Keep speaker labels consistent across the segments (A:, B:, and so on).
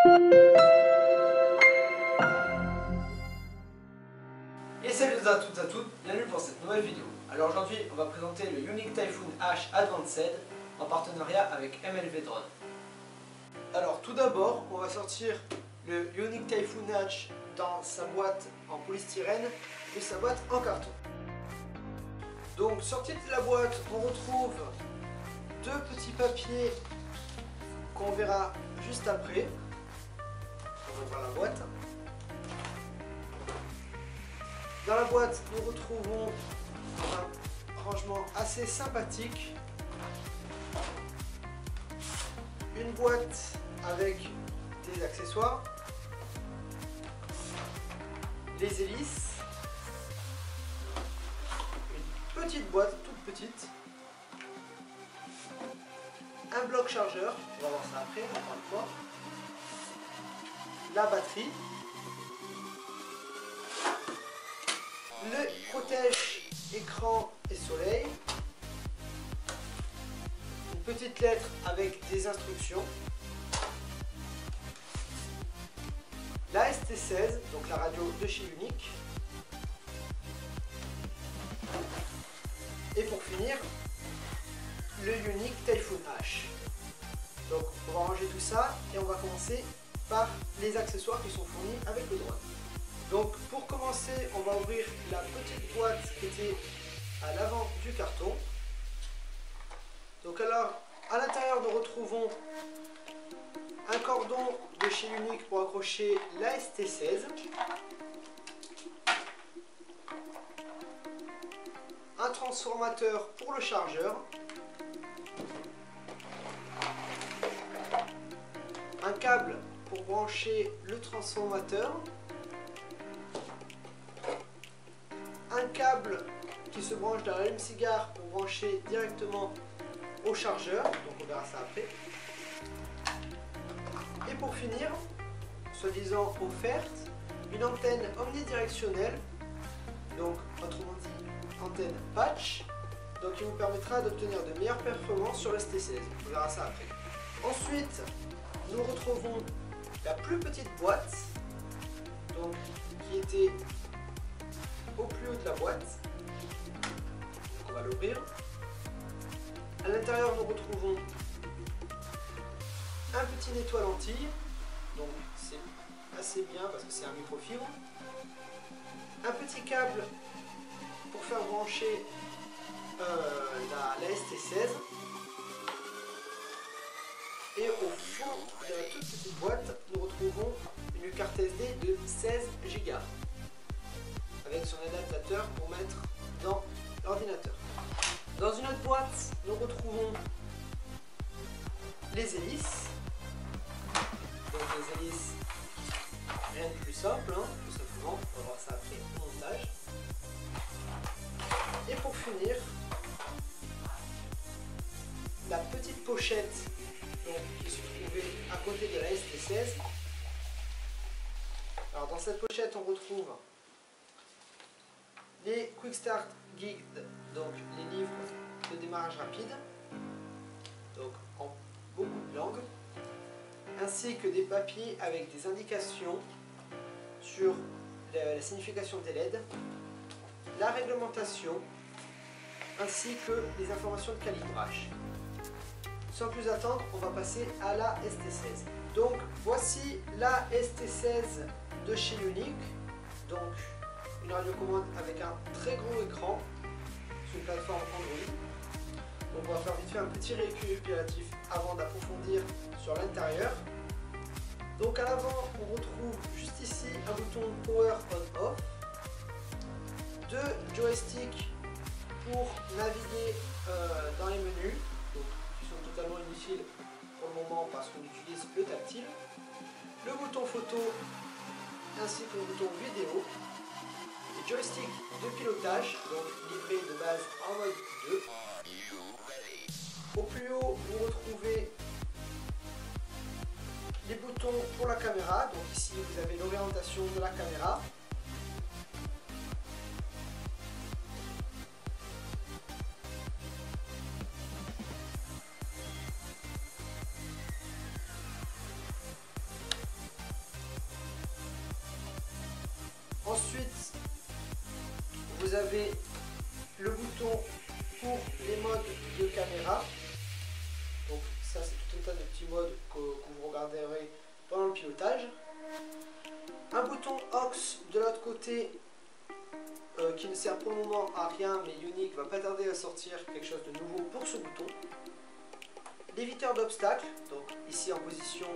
A: Et salut à toutes et à toutes, bienvenue pour cette nouvelle vidéo. Alors aujourd'hui on va présenter le Yuneec Typhoon H Advanced en partenariat avec MLV Drone. Alors tout d'abord on va sortir le Yuneec Typhoon H dans sa boîte en polystyrène et sa boîte en carton. Donc sorti de la boîte on retrouve deux petits papiers qu'on verra juste après. On va voir la boîte. Dans la boîte, nous retrouvons un rangement assez sympathique. Une boîte avec des accessoires, les hélices, une petite boîte toute petite, un bloc chargeur, on va voir ça après, encore une fois, la batterie, le protège écran et soleil, une petite lettre avec des instructions, la ST16, donc la radio de chez Yuneec, et pour finir, le Yuneec Typhoon H. Donc on va ranger tout ça et on va commencer par les accessoires qui sont fournis avec le drone. Donc pour commencer, on va ouvrir la petite boîte qui était à l'avant du carton. Donc alors, à l'intérieur nous retrouvons un cordon de chez Yuneec pour accrocher la ST16. Un transformateur pour le chargeur. Un câble pour brancher le transformateur. Un câble qui se branche dans l'allume-cigare pour brancher directement au chargeur, donc on verra ça après. Et pour finir, soi-disant offerte, une antenne omnidirectionnelle, donc autrement dit antenne patch, donc qui vous permettra d'obtenir de meilleures performances sur le ST16. On verra ça après. Ensuite, nous retrouvons la plus petite boîte, donc qui était au plus haut de la boîte. Donc on va l'ouvrir. À l'intérieur, nous retrouvons un petit nettoie lentilles. Donc c'est assez bien parce que c'est un microfibre. Un petit câble pour faire brancher la ST16. Et au fond de la toute petite boîte, nous retrouvons une carte SD de 16 Go. Avec son adaptateur pour mettre dans l'ordinateur. Dans une autre boîte, nous retrouvons les hélices. Donc les hélices, rien de plus simple, hein, tout simplement. On va voir ça après au montage. Et pour finir, la petite pochette donc, qui se trouvait à côté de la ST16. Alors dans cette pochette, on retrouve les Quick Start Guide, donc les livres de démarrage rapide, donc en beaucoup de langues, ainsi que des papiers avec des indications sur la signification des LED, la réglementation, ainsi que les informations de calibrage. Sans plus attendre, on va passer à la ST16. Donc voici la ST16 de chez Yuneec. Donc une radiocommande avec un très gros écran sur une plateforme Android. Donc on va faire vite fait un petit récapitulatif avant d'approfondir sur l'intérieur. Donc à l'avant, on retrouve juste ici un bouton Power On-Off, deux joysticks pour naviguer dans les menus, donc, qui sont totalement inutiles pour le moment parce qu'on utilise le tactile, le bouton photo ainsi que le bouton vidéo. Joystick de pilotage, donc livré de base en mode 2. Au plus haut, vous retrouvez les boutons pour la caméra. Donc ici, vous avez l'orientation de la caméra. vous avez le bouton pour les modes de caméra. Donc ça c'est tout un tas de petits modes que vous regarderez pendant le pilotage. Un bouton aux de l'autre côté qui ne sert pour le moment à rien, mais Ioniq va pas tarder à sortir quelque chose de nouveau pour ce bouton. L'éviteur d'obstacles, donc ici en position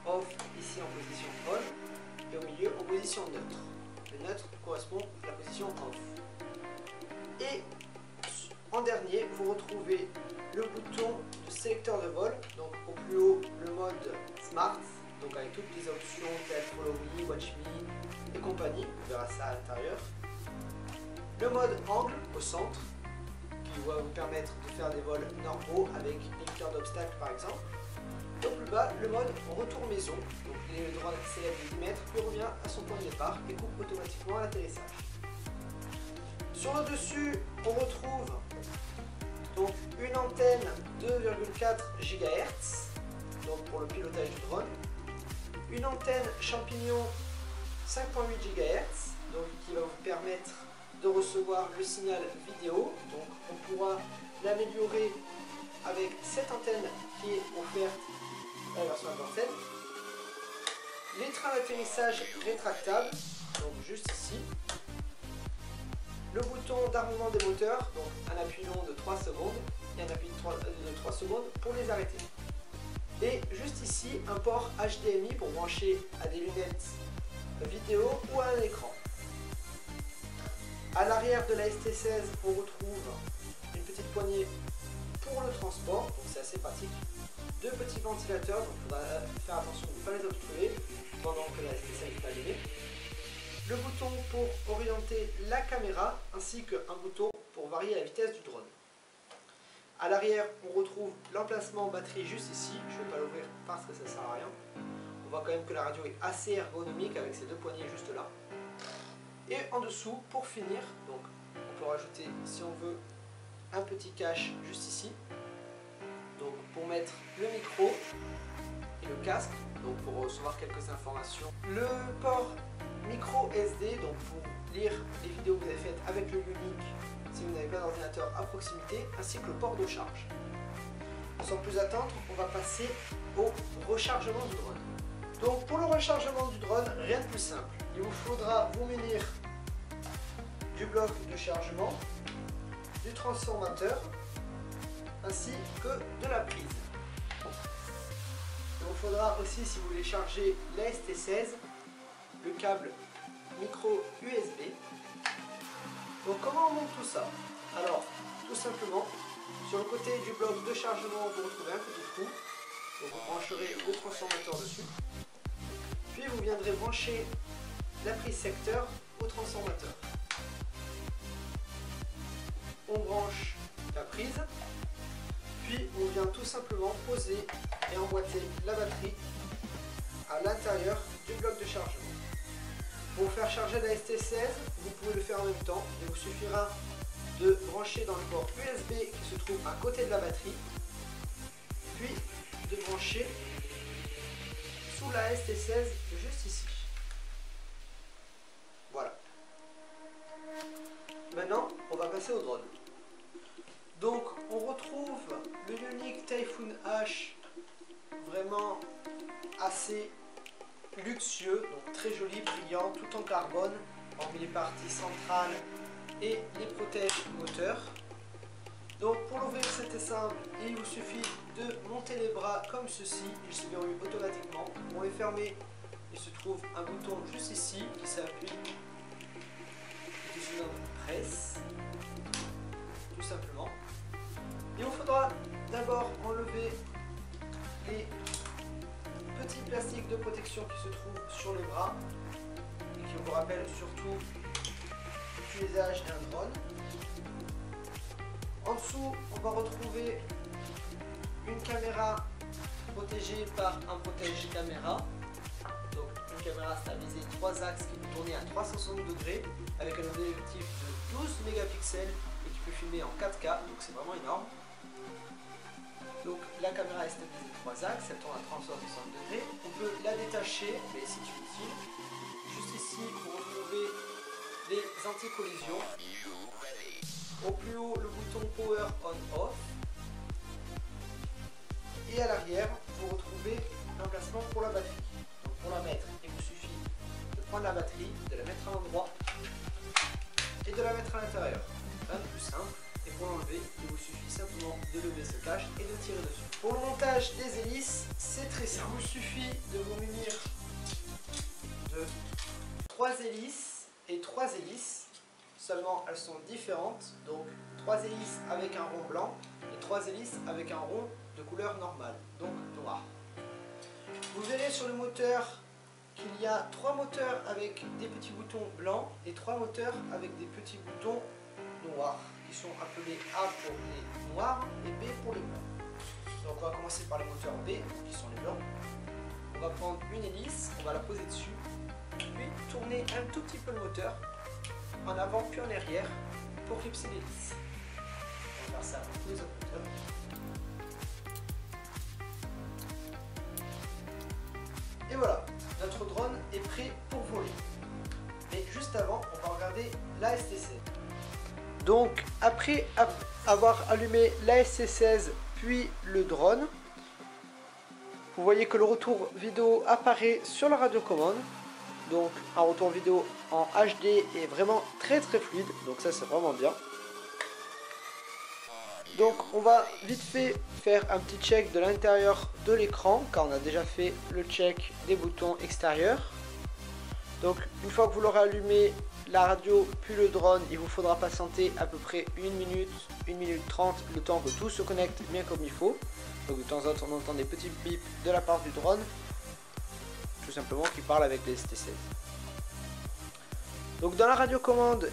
A: off, ici en position on, et au milieu en position neutre. Le neutre correspond à la position off. Et en dernier, vous retrouvez le bouton de sélecteur de vol, donc au plus haut le mode Smart, donc avec toutes les options telles Follow Me, Watch Me et compagnie, on verra ça à l'intérieur. Le mode angle au centre, qui va vous permettre de faire des vols normaux avec l'éviteur d'obstacles par exemple. Et au plus bas, le mode retour maison, donc le drone s'élève de 10 mètres, puis revient à son point de départ et coupe automatiquement à l'atterrissage. Sur le dessus, on retrouve donc une antenne 2,4 GHz, donc pour le pilotage du drone, une antenne champignon 5.8 GHz, donc qui va vous permettre de recevoir le signal vidéo. Donc on pourra l'améliorer avec cette antenne qui est offerte dans la version d'antenne. Les trains d'atterrissage rétractables, donc juste ici. Le bouton d'armement des moteurs, donc un appui long de 3 secondes et un appui de 3 secondes pour les arrêter. Et juste ici, un port HDMI pour brancher à des lunettes vidéo ou à un écran. À l'arrière de la ST16, on retrouve une petite poignée pour le transport, donc c'est assez pratique. Deux petits ventilateurs, donc il faudra faire attention de ne pas les obstruer pendant que la ST16 est allumée. Le bouton pour orienter la caméra, ainsi qu'un bouton pour varier la vitesse du drone. À l'arrière, on retrouve l'emplacement batterie juste ici. Je ne vais pas l'ouvrir parce que ça ne sert à rien. On voit quand même que la radio est assez ergonomique avec ces deux poignées juste là. Et en dessous, pour finir, donc on peut rajouter, si on veut, un petit cache juste ici. Donc pour mettre le micro et le casque, donc pour recevoir quelques informations. Le port micro SD, donc pour lire les vidéos que vous avez faites avec le Ioniq si vous n'avez pas d'ordinateur à proximité, ainsi que le port de charge. Sans plus attendre, on va passer au rechargement du drone. Donc pour le rechargement du drone, rien de plus simple. Il vous faudra vous munir du bloc de chargement, du transformateur, ainsi que de la prise. Il vous faudra aussi, si vous voulez charger la ST16, le câble micro USB. Donc comment on monte tout ça? Alors, tout simplement, sur le côté du bloc de chargement, vous retrouvez un petit trou. Donc vous brancherez le transformateur dessus. Puis vous viendrez brancher la prise secteur au transformateur. On branche la prise, puis on vient tout simplement poser et emboîter la batterie à l'intérieur du bloc de chargement. Pour faire charger la ST16, vous pouvez le faire en même temps. Il vous suffira de brancher dans le port USB qui se trouve à côté de la batterie, puis de brancher sous la ST16 juste ici. Voilà. Maintenant, on va passer au drone. Donc, on retrouve le Ioniq Typhoon H, vraiment assez luxueux, donc très joli, brillant, tout en carbone, hormis les parties centrales et les protèges moteurs. Donc pour l'ouvrir, c'était simple, il vous suffit de monter les bras comme ceci, ils se verrouillent automatiquement. Pour les fermer, il se trouve un bouton juste ici qui s'appuie et qui se nomme presse, tout simplement. Il vous faudra d'abord enlever les petits plastiques de protection qui se trouvent sur les bras et qui vous rappellent surtout l'utilisation d'un drone. En dessous, on va retrouver une caméra protégée par un protège caméra. Donc une caméra stabilisée 3 axes qui peut tourner à 360 degrés avec un objectif de 12 mégapixels et qui peut filmer en 4K, donc c'est vraiment énorme. Donc la caméra est stabilisée 3 axes, elle tourne à 360 degrés. On peut la détacher, mais c'est utile. Juste ici, vous retrouvez les anti-collisions. Au plus haut, le bouton Power On-Off. Et à l'arrière, vous retrouvez l'emplacement pour la batterie. Donc pour la mettre, il vous suffit de prendre la batterie, de la mettre à l'endroit et de la mettre à l'intérieur. Rien de plus simple. Et pour l'enlever, il vous suffit simplement de lever ce cache et de tirer dessus. Pour le montage des hélices, c'est très simple. Il vous suffit de vous munir de 3 hélices et 3 hélices. Seulement elles sont différentes. Donc 3 hélices avec un rond blanc et 3 hélices avec un rond de couleur normale, donc noir. Vous verrez sur le moteur qu'il y a 3 moteurs avec des petits boutons blancs et 3 moteurs avec des petits boutons noirs qui sont appelés A pour les noirs et B pour les blancs. Donc on va commencer par les moteurs B qui sont les blancs. On va prendre une hélice, on va la poser dessus, puis tourner un tout petit peu le moteur en avant puis en arrière pour clipser l'hélice. On va faire ça avec tous les autres moteurs. Et voilà, notre drone est prêt pour voler. Mais juste avant, on va regarder l'AST-16. Donc après avoir allumé l'AST-16 puis le drone, vous voyez que le retour vidéo apparaît sur la radiocommande. Donc un retour vidéo en HD est vraiment très fluide, donc ça c'est vraiment bien. Donc on va vite fait faire un petit check de l'intérieur de l'écran car on a déjà fait le check des boutons extérieurs. Donc une fois que vous l'aurez allumé, la radio puis le drone, il vous faudra patienter à peu près 1 minute 30, le temps que tout se connecte bien comme il faut. Donc de temps en temps on entend des petits bips de la part du drone, tout simplement qui parle avec les ST16. Donc dans la radiocommande,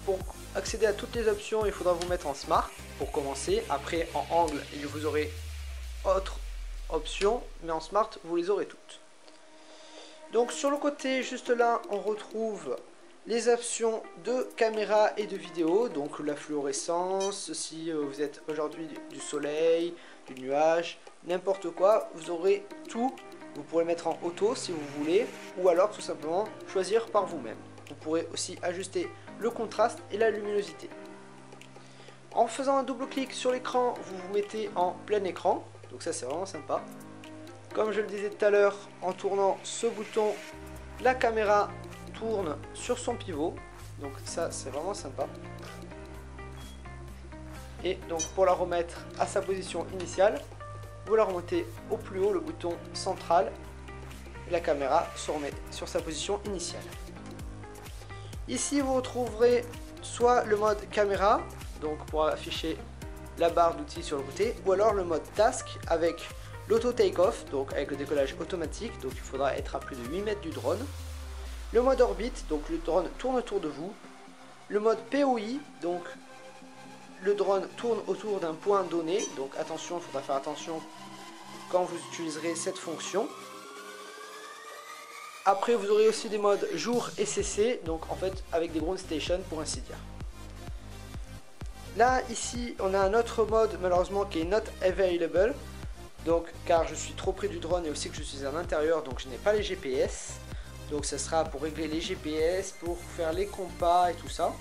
A: pour accéder à toutes les options, il faudra vous mettre en Smart pour commencer. Après en Angle, vous aurez autres options, mais en Smart, vous les aurez toutes. Donc sur le côté, juste là, on retrouve les options de caméra et de vidéo. Donc la fluorescence, si vous êtes aujourd'hui du soleil, du nuage, n'importe quoi, vous aurez tout. Vous pourrez mettre en auto si vous voulez, ou alors tout simplement choisir par vous-même. Vous pourrez aussi ajuster le contraste et la luminosité. En faisant un double clic sur l'écran, vous vous mettez en plein écran, donc ça c'est vraiment sympa. Comme je le disais tout à l'heure, en tournant ce bouton, la caméra tourne sur son pivot, donc ça c'est vraiment sympa. Et donc pour la remettre à sa position initiale, vous la remontez au plus haut, le bouton central, et la caméra se remet sur sa position initiale. Ici vous retrouverez soit le mode caméra, donc pour afficher la barre d'outils sur le côté, ou alors le mode task avec l'auto take-off, donc avec le décollage automatique, donc il faudra être à plus de 8 mètres du drone. Le mode orbite, donc le drone tourne autour de vous. Le mode POI, donc le drone tourne autour d'un point donné, donc attention, il faudra faire attention quand vous utiliserez cette fonction. Après vous aurez aussi des modes jour et CC, donc en fait avec des ground stations pour ainsi dire. Là ici on a un autre mode malheureusement qui est not available, donc car je suis trop près du drone et aussi que je suis à l'intérieur, donc je n'ai pas les GPS. Donc ça sera pour régler les GPS, pour faire les compas et tout ça.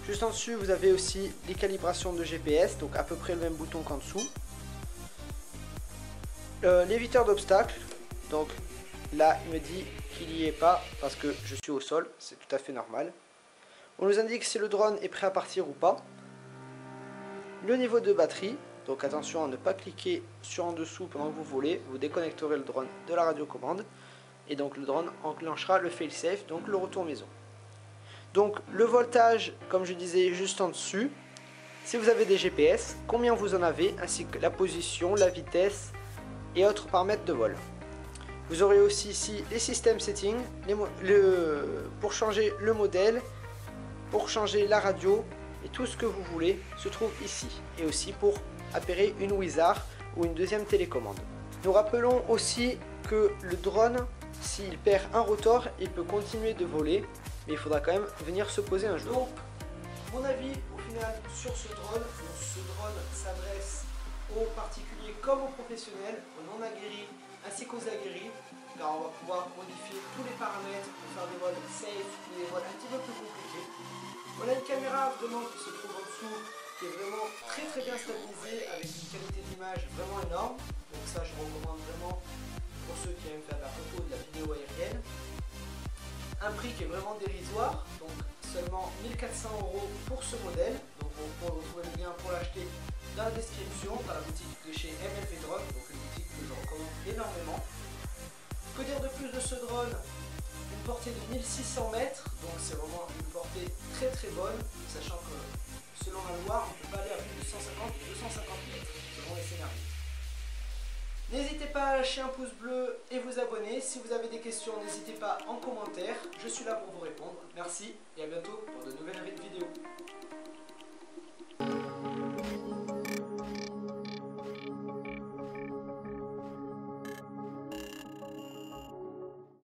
A: Juste en dessus vous avez aussi les calibrations de GPS, donc à peu près le même bouton qu'en dessous. L'éviteur d'obstacles, donc là il me dit qu'il n'y est pas parce que je suis au sol, c'est tout à fait normal. On nous indique si le drone est prêt à partir ou pas. Le niveau de batterie, donc attention à ne pas cliquer sur en dessous pendant que vous volez, vous déconnecterez le drone de la radiocommande et donc le drone enclenchera le fail-safe, donc le retour maison. Donc le voltage, comme je disais juste en dessus, si vous avez des GPS, combien vous en avez, ainsi que la position, la vitesse et autres paramètres de vol. Vous aurez aussi ici les systèmes settings, pour changer le modèle, pour changer la radio et tout ce que vous voulez se trouve ici. Et aussi pour appairer une Wizard ou une deuxième télécommande. Nous rappelons aussi que le drone, s'il perd un rotor, il peut continuer de voler, mais il faudra quand même venir se poser un jour. Donc, mon avis au final sur ce drone s'adresse aux particuliers comme aux professionnels, aux non aguerris ainsi qu'aux aguerris, car on va pouvoir modifier tous les paramètres pour faire des vols safe ou des vols un petit peu plus compliqués. On a une caméra vraiment qui se trouve en dessous, qui est vraiment très bien stabilisée avec une qualité d'image vraiment énorme. Donc ça, je recommande vraiment pour ceux qui aiment faire de la photo ou de la vidéo aérienne. Un prix qui est vraiment dérisoire, donc seulement 1400 € pour ce modèle. Donc vous pouvez retrouver le lien pour l'acheter dans la description, dans la boutique de chez MLV Drone, donc une boutique que je recommande énormément. Que dire de plus de ce drone? Une portée de 1600 mètres, donc c'est vraiment une portée très bonne, sachant que selon la loi, on ne peut pas aller à plus de 150 ou 250 mètres, selon les scénarios. N'hésitez pas à lâcher un pouce bleu et vous abonner. Si vous avez des questions, n'hésitez pas en commentaire. Je suis là pour vous répondre. Merci et à bientôt pour de nouvelles vidéos.